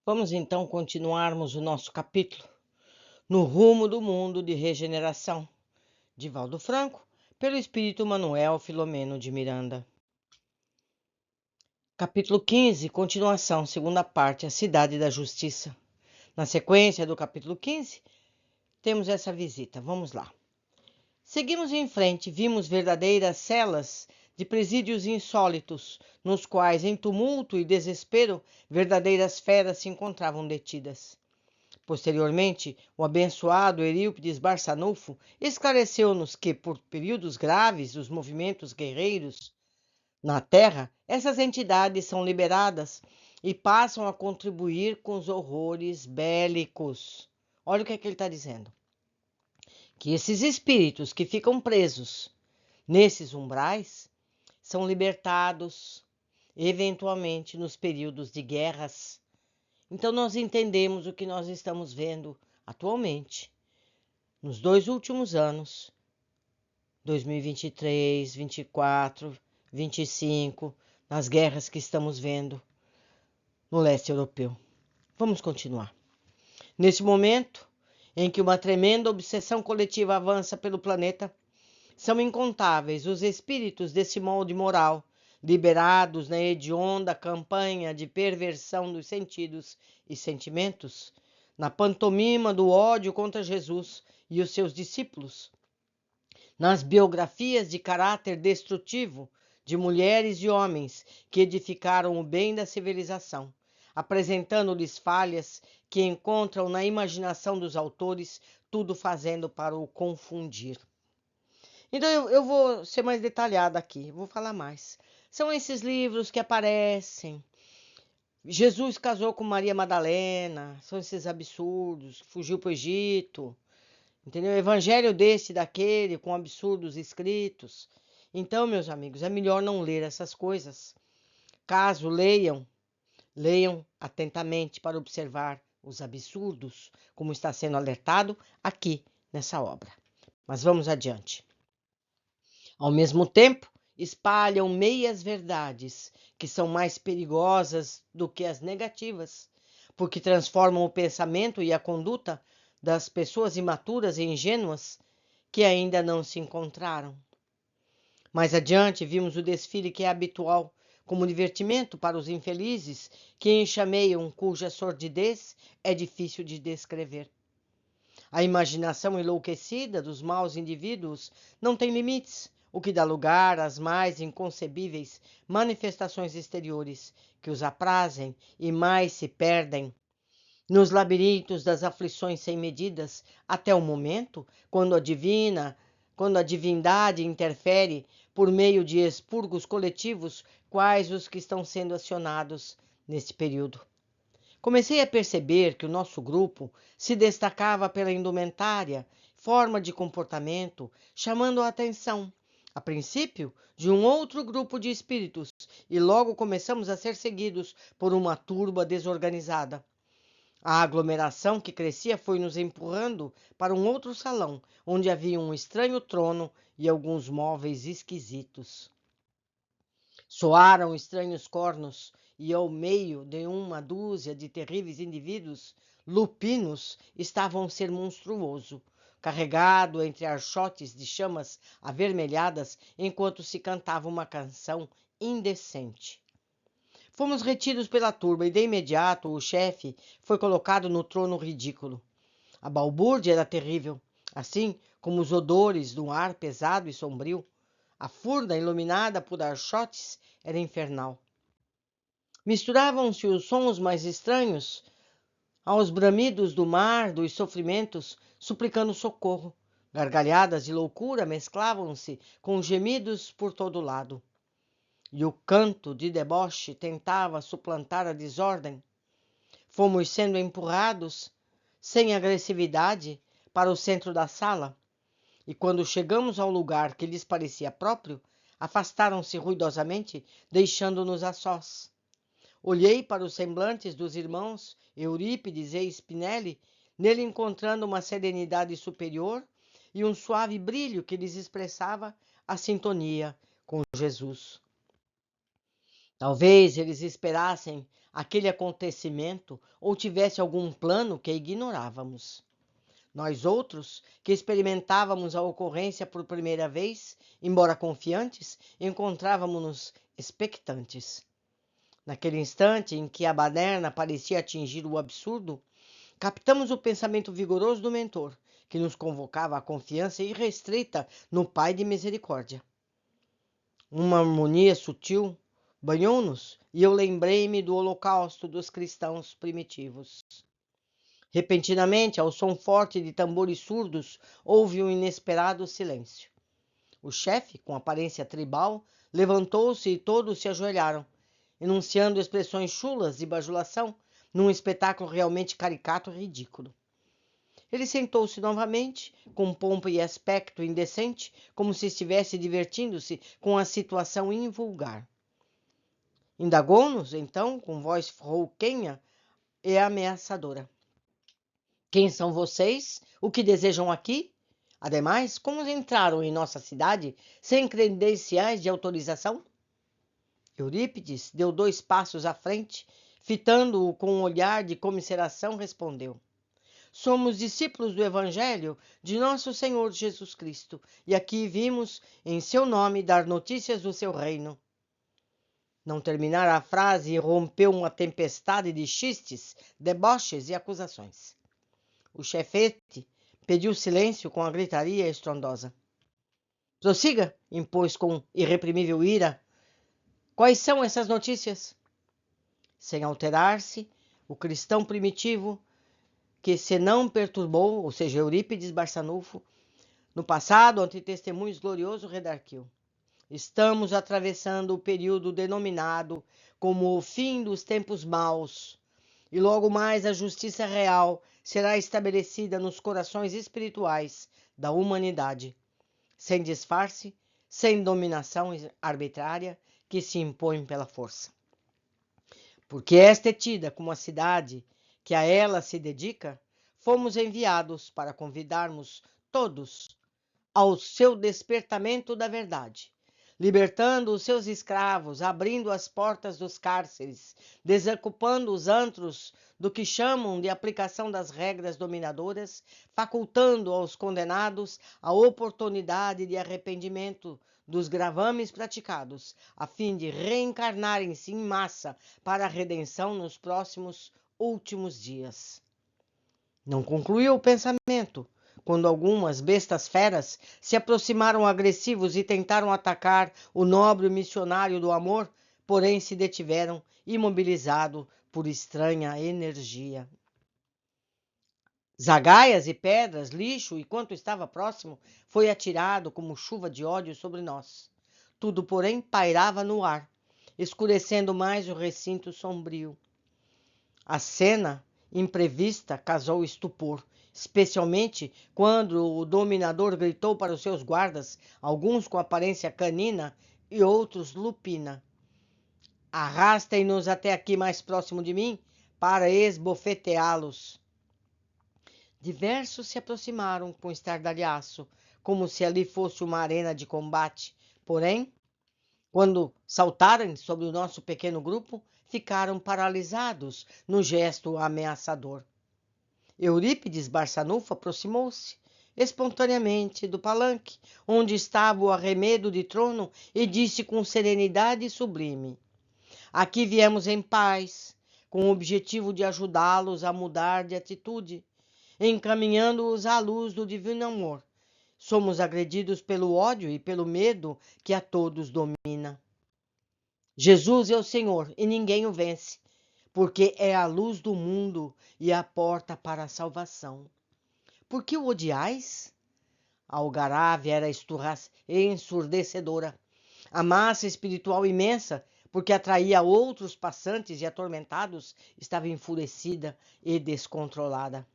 Vamos então continuarmos o nosso capítulo No Rumo do Mundo de Regeneração, de Valdo Franco, pelo Espírito Manuel Filomeno de Miranda. Capítulo 15, continuação, segunda parte, a Cidade da Justiça. Na sequência do capítulo 15, temos essa visita. Vamos lá. Seguimos em frente, vimos verdadeiras celas de presídios insólitos, nos quais, em tumulto e desespero, verdadeiras feras se encontravam detidas. Posteriormente, o abençoado Eurípides Barçanufo esclareceu-nos que, por períodos graves dos movimentos guerreiros na Terra, essas entidades são liberadas e passam a contribuir com os horrores bélicos. Olha o que ele está dizendo. Que esses espíritos que ficam presos nesses umbrais são libertados, eventualmente, nos períodos de guerras. Então, nós entendemos o que nós estamos vendo atualmente, nos 2 últimos anos, 2023, 24, 25, nas guerras que estamos vendo no leste europeu. Vamos continuar. Nesse momento em que uma tremenda obsessão coletiva avança pelo planeta, são incontáveis os espíritos desse molde moral, liberados na hedionda campanha de perversão dos sentidos e sentimentos, na pantomima do ódio contra Jesus e os seus discípulos, nas biografias de caráter destrutivo de mulheres e homens que edificaram o bem da civilização, apresentando-lhes falhas que encontram na imaginação dos autores, tudo fazendo para o confundir. Então eu vou ser mais detalhada aqui, vou falar mais. São esses livros que aparecem. Jesus casou com Maria Madalena, são esses absurdos, fugiu para o Egito, entendeu? Evangelho desse, daquele, com absurdos escritos. Então, meus amigos, é melhor não ler essas coisas. Caso leiam, leiam atentamente para observar os absurdos, como está sendo alertado aqui nessa obra. Mas vamos adiante. Ao mesmo tempo, espalham meias-verdades, que são mais perigosas do que as negativas, porque transformam o pensamento e a conduta das pessoas imaturas e ingênuas que ainda não se encontraram. Mais adiante, vimos o desfile que é habitual como divertimento para os infelizes que enxameiam, cuja sordidez é difícil de descrever. A imaginação enlouquecida dos maus indivíduos não tem limites, o que dá lugar às mais inconcebíveis manifestações exteriores que os aprazem e mais se perdem nos labirintos das aflições sem medidas, até o momento quando a divindade interfere por meio de expurgos coletivos, quais os que estão sendo acionados neste período. Comecei a perceber que o nosso grupo se destacava pela indumentária, forma de comportamento, chamando a atenção, a princípio, de um outro grupo de espíritos, e logo começamos a ser seguidos por uma turba desorganizada. A aglomeração que crescia foi nos empurrando para um outro salão, onde havia um estranho trono e alguns móveis esquisitos. Soaram estranhos cornos, e ao meio de uma dúzia de terríveis indivíduos, lupinos, estava um ser monstruoso, carregado entre archotes de chamas avermelhadas, enquanto se cantava uma canção indecente. Fomos retidos pela turba e de imediato o chefe foi colocado no trono ridículo. A balbúrdia era terrível, assim como os odores do ar pesado e sombrio. A furna iluminada por archotes era infernal. Misturavam-se os sons mais estranhos aos bramidos do mar, dos sofrimentos, suplicando socorro. Gargalhadas de loucura mesclavam-se com gemidos por todo lado. E o canto de deboche tentava suplantar a desordem. Fomos sendo empurrados, sem agressividade, para o centro da sala, e quando chegamos ao lugar que lhes parecia próprio, afastaram-se ruidosamente, deixando-nos a sós. Olhei para os semblantes dos irmãos Eurípides e Spinelli, nele encontrando uma serenidade superior e um suave brilho que lhes expressava a sintonia com Jesus. Talvez eles esperassem aquele acontecimento ou tivesse algum plano que ignorávamos. Nós outros, que experimentávamos a ocorrência por primeira vez, embora confiantes, encontrávamos-nos expectantes. Naquele instante em que a baderna parecia atingir o absurdo, captamos o pensamento vigoroso do mentor, que nos convocava à confiança irrestrita no Pai de misericórdia. Uma harmonia sutil banhou-nos e eu lembrei-me do holocausto dos cristãos primitivos. Repentinamente, ao som forte de tambores surdos, houve um inesperado silêncio. O chefe, com aparência tribal, levantou-se e todos se ajoelharam, enunciando expressões chulas de bajulação, num espetáculo realmente caricato e ridículo. Ele sentou-se novamente, com pompa e aspecto indecente, como se estivesse divertindo-se com a situação invulgar. Indagou-nos, então, com voz rouquenha e ameaçadora. Quem são vocês? O que desejam aqui? Ademais, como entraram em nossa cidade sem credenciais de autorização? Eurípides deu 2 passos à frente, fitando-o com um olhar de comiseração, respondeu: Somos discípulos do Evangelho de nosso Senhor Jesus Cristo, e aqui vimos, em seu nome, dar notícias do seu reino. Não terminara a frase e rompeu uma tempestade de chistes, deboches e acusações. O chefete pediu silêncio com a gritaria estrondosa. Prossiga, impôs com irreprimível ira. Quais são essas notícias? Sem alterar-se, o cristão primitivo, que se não perturbou, ou seja, Eurípides Barçanufo, no passado, ante testemunhos glorioso, redarquiu. Estamos atravessando o período denominado como o fim dos tempos maus, e logo mais a justiça real será estabelecida nos corações espirituais da humanidade, sem disfarce, sem dominação arbitrária que se impõe pela força. Porque esta é tida como a cidade que a ela se dedica, fomos enviados para convidarmos todos ao seu despertamento da verdade, libertando os seus escravos, abrindo as portas dos cárceres, desocupando os antros do que chamam de aplicação das regras dominadoras, facultando aos condenados a oportunidade de arrependimento dos gravames praticados, a fim de reencarnarem-se em massa para a redenção nos próximos últimos dias. Não concluiu o pensamento, quando algumas bestas feras se aproximaram agressivos e tentaram atacar o nobre missionário do amor, porém se detiveram, imobilizado por estranha energia. Zagaias e pedras, lixo e quanto estava próximo foi atirado como chuva de ódio sobre nós. Tudo, porém, pairava no ar, escurecendo mais o recinto sombrio. A cena imprevista causou estupor, especialmente quando o dominador gritou para os seus guardas, alguns com aparência canina e outros lupina. Arrastem-nos até aqui mais próximo de mim para esbofeteá-los. Diversos se aproximaram com estardalhaço, como se ali fosse uma arena de combate. Porém, quando saltaram sobre o nosso pequeno grupo, ficaram paralisados no gesto ameaçador. Eurípides Barçanufo aproximou-se espontaneamente do palanque, onde estava o arremedo de trono, e disse com serenidade sublime: Aqui viemos em paz, com o objetivo de ajudá-los a mudar de atitude, encaminhando-os à luz do divino amor. Somos agredidos pelo ódio e pelo medo que a todos domina. Jesus é o Senhor e ninguém o vence, porque é a luz do mundo e a porta para a salvação. Por que o odiais? A algarávia era ensurdecedora. A massa espiritual imensa, porque atraía outros passantes e atormentados, estava enfurecida e descontrolada.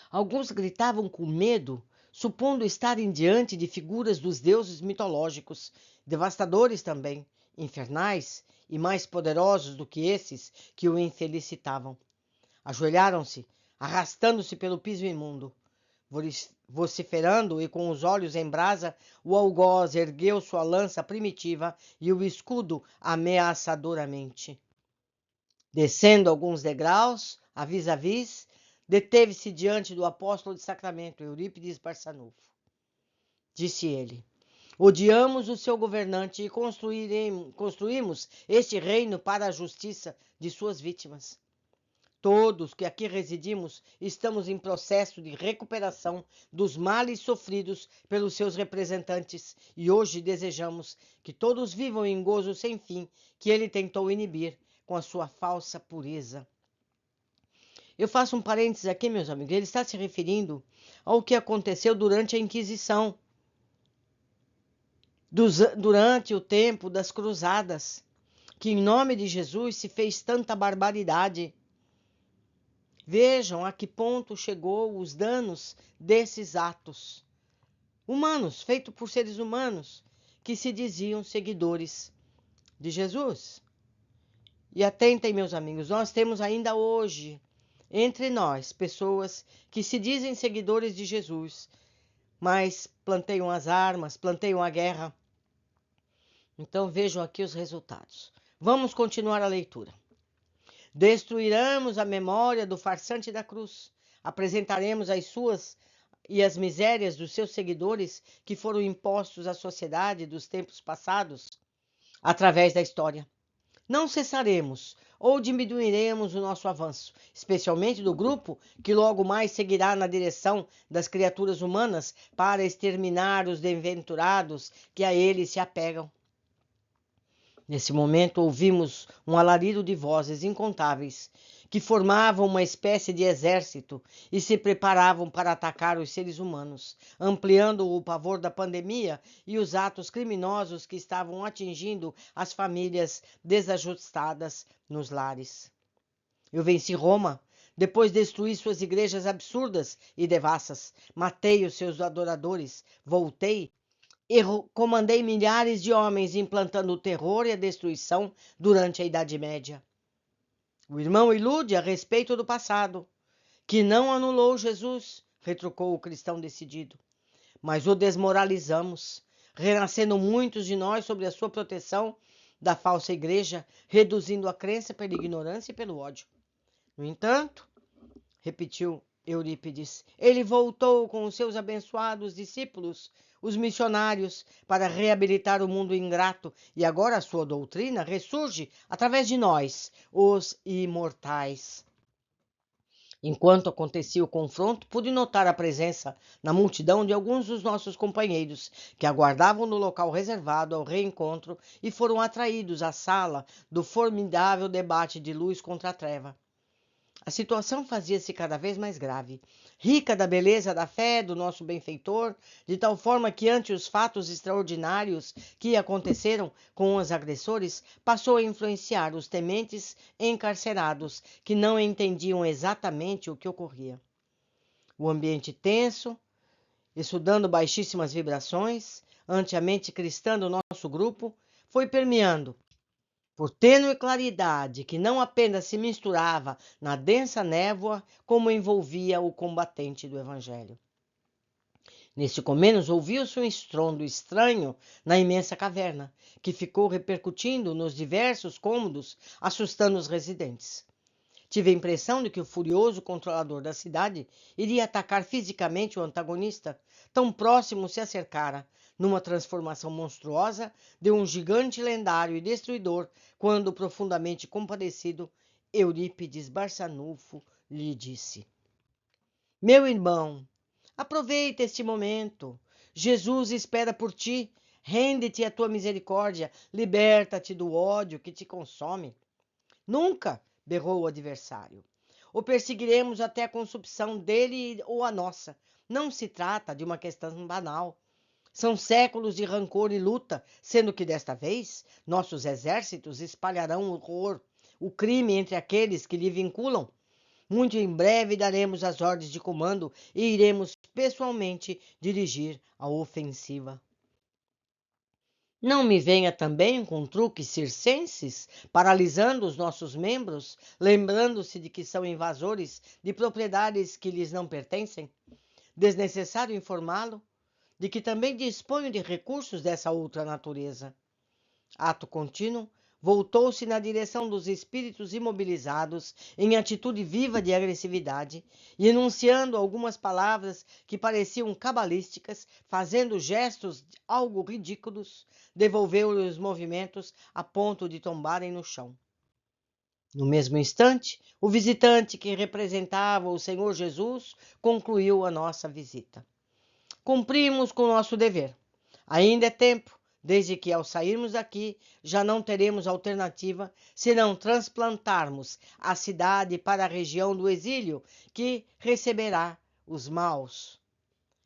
Alguns gritavam com medo, supondo estarem diante de figuras dos deuses mitológicos, devastadores também, infernais e mais poderosos do que esses que o infelicitavam. Ajoelharam-se, arrastando-se pelo piso imundo. Vociferando e com os olhos em brasa, o algoz ergueu sua lança primitiva e o escudo ameaçadoramente. Descendo alguns degraus, a vis, deteve-se diante do apóstolo de Sacramento, Eurípides Barçanufo. Disse ele: odiamos o seu governante e construímos este reino para a justiça de suas vítimas. Todos que aqui residimos estamos em processo de recuperação dos males sofridos pelos seus representantes e hoje desejamos que todos vivam em gozo sem fim que ele tentou inibir com a sua falsa pureza. Eu faço um parênteses aqui, meus amigos. Ele está se referindo ao que aconteceu durante a Inquisição, durante o tempo das cruzadas, que em nome de Jesus se fez tanta barbaridade. Vejam a que ponto chegou os danos desses atos humanos, feitos por seres humanos, que se diziam seguidores de Jesus. E atentem, meus amigos, nós temos ainda hoje, entre nós, pessoas que se dizem seguidores de Jesus, mas planteiam as armas, planteiam a guerra. Então vejam aqui os resultados. Vamos continuar a leitura. Destruiremos a memória do farsante da cruz. Apresentaremos as suas e as misérias dos seus seguidores que foram impostos à sociedade dos tempos passados através da história. Não cessaremos ou diminuiremos o nosso avanço, especialmente do grupo que logo mais seguirá na direção das criaturas humanas para exterminar os desventurados que a eles se apegam. Nesse momento ouvimos um alarido de vozes incontáveis que formavam uma espécie de exército e se preparavam para atacar os seres humanos, ampliando o pavor da pandemia e os atos criminosos que estavam atingindo as famílias desajustadas nos lares. Eu venci Roma, depois destruí suas igrejas absurdas e devassas, matei os seus adoradores, voltei e comandei milhares de homens implantando o terror e a destruição durante a Idade Média. O irmão ilude a respeito do passado, que não anulou Jesus, retrucou o cristão decidido, mas o desmoralizamos, renascendo muitos de nós sob a sua proteção da falsa igreja, reduzindo a crença pela ignorância e pelo ódio. No entanto, repetiu Eurípides, ele voltou com os seus abençoados discípulos, os missionários, para reabilitar o mundo ingrato, e agora a sua doutrina ressurge através de nós, os imortais. Enquanto acontecia o confronto, pude notar a presença na multidão de alguns dos nossos companheiros, que aguardavam no local reservado ao reencontro e foram atraídos à sala do formidável debate de luz contra a treva. A situação fazia-se cada vez mais grave, rica da beleza da fé do nosso benfeitor, de tal forma que, ante os fatos extraordinários que aconteceram com os agressores, passou a influenciar os tementes encarcerados, que não entendiam exatamente o que ocorria. O ambiente tenso, estudando baixíssimas vibrações, ante a mente cristã do nosso grupo, foi permeando por tênue claridade que não apenas se misturava na densa névoa, como envolvia o combatente do Evangelho. Neste comenos ouviu-se um estrondo estranho na imensa caverna, que ficou repercutindo nos diversos cômodos, assustando os residentes. Tive a impressão de que o furioso controlador da cidade iria atacar fisicamente o antagonista, tão próximo se acercara, numa transformação monstruosa de um gigante lendário e destruidor, quando, profundamente compadecido, Eurípides Barçanufo lhe disse: meu irmão, aproveita este momento. Jesus espera por ti. Rende-te à tua misericórdia. Liberta-te do ódio que te consome. Nunca, berrou o adversário. O perseguiremos até a consumpção dele ou a nossa. Não se trata de uma questão banal. São séculos de rancor e luta, sendo que desta vez nossos exércitos espalharão o horror, o crime entre aqueles que lhe vinculam. Muito em breve daremos as ordens de comando e iremos pessoalmente dirigir a ofensiva. Não me venha também com truques circenses, paralisando os nossos membros, lembrando-se de que são invasores de propriedades que lhes não pertencem. desnecessário informá-lo de que também disponho de recursos dessa outra natureza. Ato contínuo, voltou-se na direção dos espíritos imobilizados em atitude viva de agressividade e, enunciando algumas palavras que pareciam cabalísticas, fazendo gestos algo ridículos, devolveu-lhe os movimentos a ponto de tombarem no chão. No mesmo instante, o visitante que representava o Senhor Jesus concluiu a nossa visita. Cumprimos com o nosso dever. Ainda é tempo, desde que ao sairmos daqui já não teremos alternativa senão transplantarmos a cidade para a região do exílio que receberá os maus.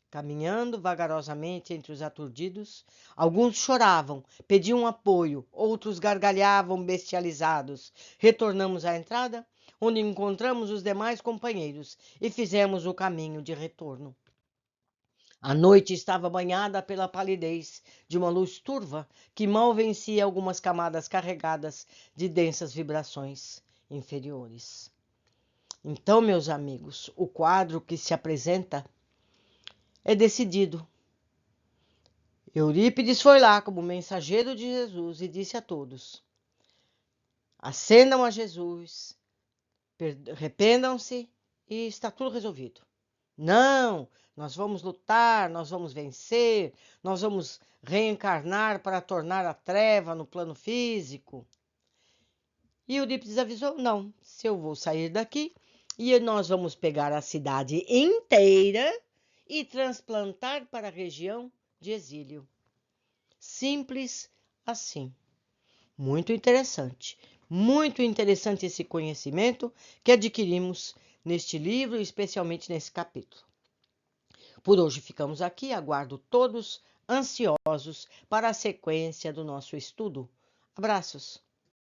Caminhando vagarosamente entre os aturdidos, alguns choravam, pediam apoio, outros gargalhavam bestializados. Retornamos à entrada, onde encontramos os demais companheiros e fizemos o caminho de retorno. A noite estava banhada pela palidez de uma luz turva que mal vencia algumas camadas carregadas de densas vibrações inferiores. Então, meus amigos, o quadro que se apresenta é decidido. Eurípides foi lá como mensageiro de Jesus e disse a todos: acendam a Jesus, arrependam-se e está tudo resolvido. Não, nós vamos lutar, nós vamos vencer, nós vamos reencarnar para tornar a treva no plano físico. E Eurípides avisou: não, se eu vou sair daqui e nós vamos pegar a cidade inteira e transplantar para a região de exílio. Simples assim. Muito interessante esse conhecimento que adquirimos neste livro e especialmente nesse capítulo. Por hoje ficamos aqui, aguardo todos ansiosos para a sequência do nosso estudo. Abraços!